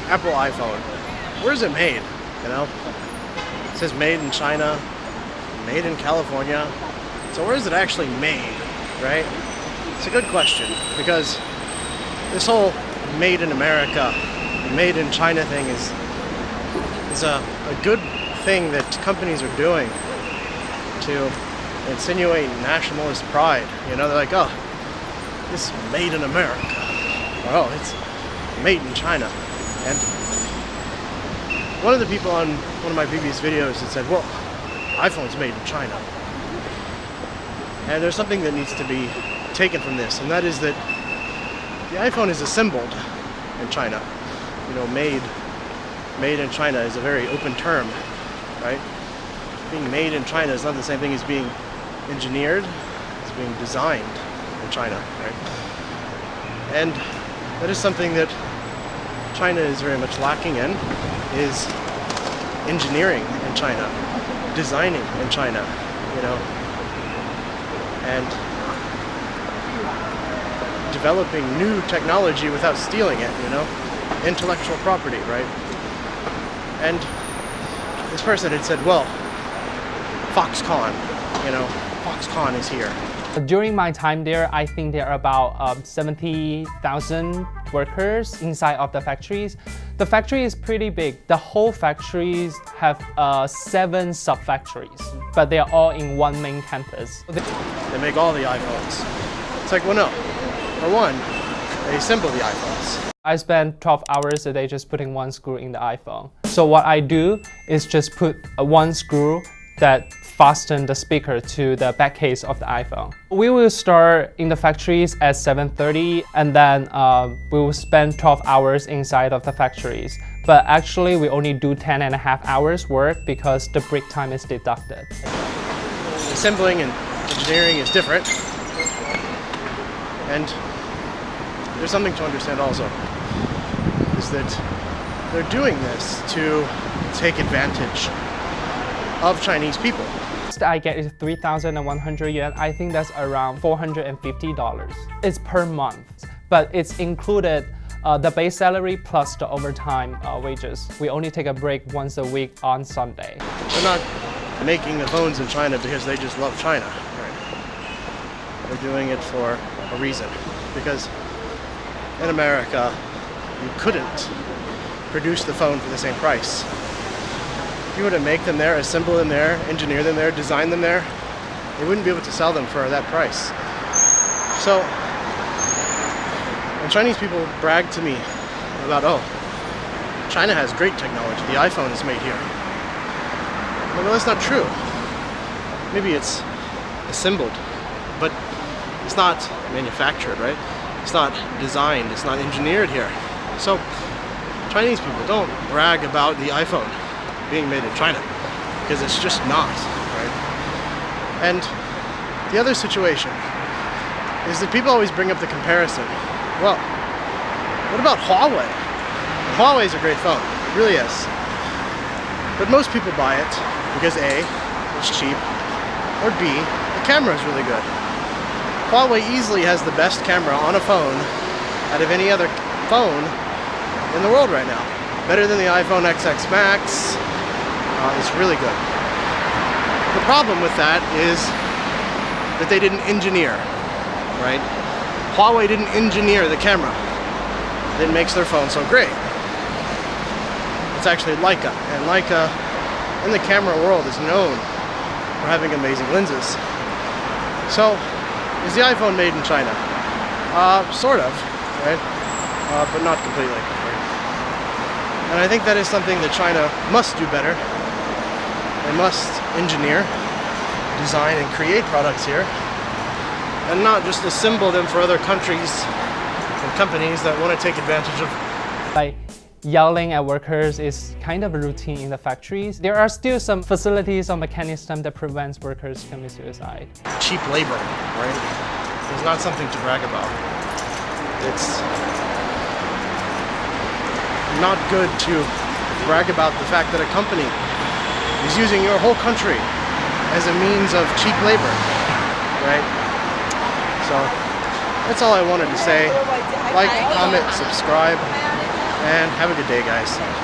Apple iPhone. Where's it made? You know? It says made in China, made in California. So where is it actually made, right? It's a good question, because this whole made in America, made in China thing is a good thing that companies are doing to insinuate nationalist pride. You know, they're like, oh, this is made in America. Or, oh, it's made in China. And one of the people on one of my previous videos had said, well, iPhone's made in China. And there's something that needs to be taken from this, and that is that the iPhone is assembled in China. You know, made in China is a very open term, right? Being made in China is not the same thing as being engineered. It's being designed in China, right? And that is something that China is very much lacking in, is engineering in China, designing in China, you know, and developing new technology without stealing it, you know, intellectual property, right? And this person had said, well, Foxconn, you know, Foxconn is here. During my time there, I think there are about 70,000 workers inside of the factories. The factory is pretty big. The whole factories have 7 sub-factories, but they are all in one main campus. They make all the iPhones. It's like, well, no. For one, they assemble the iPhones. I spend 12 hours a day just putting one screw in the iPhone. So what I do is just put one screw that fasten the speaker to the back case of the iPhone. We will start in the factories at 7:30, and then we will spend 12 hours inside of the factories. But actually, we only do 10.5 hours work because the break time is deducted. Assembling and engineering is different. And there's something to understand also, is that they're doing this to take advantage of Chinese people. I get is 3,100 yuan. I think that's around $450. It's per month, but it's included the base salary plus the overtime wages. We only take a break once a week on Sunday. They're not making the phones in China because they just love China. Right? They're doing it for a reason. Because in America, you couldn't produce the phone for the same price. If you were to make them there, assemble them there, engineer them there, design them there, they wouldn't be able to sell them for that price. So, when Chinese people brag to me about, oh, China has great technology, the iPhone is made here. Well, that's not true. Maybe it's assembled, but it's not manufactured, right? It's not designed, it's not engineered here. So, Chinese people don't brag about the iPhone being made in China, because it's just not, right? And the other situation is that people always bring up the comparison. Well, what about Huawei? Huawei's a great phone, it really is. But most people buy it because A, it's cheap, or B, the camera is really good. Huawei easily has the best camera on a phone out of any other phone in the world right now. Better than the iPhone XX Max. It's really good. The problem with that is that they didn't engineer, right? Huawei didn't engineer the camera that makes their phone so great. It's actually Leica, and Leica in the camera world is known for having amazing lenses. So, is the iPhone made in China? Sort of, right? But not completely. Right? And I think that is something that China must do better. They must engineer, design, and create products here, and not just assemble them for other countries and companies that want to take advantage of. Like yelling at workers is kind of a routine in the factories. There are still some facilities or mechanism that prevents workers committing suicide. Cheap labor, right? It's not something to brag about. It's not good to brag about the fact that a company is using your whole country as a means of cheap labor, right? So that's all I wanted to say. Like, comment, subscribe, and have a good day, guys.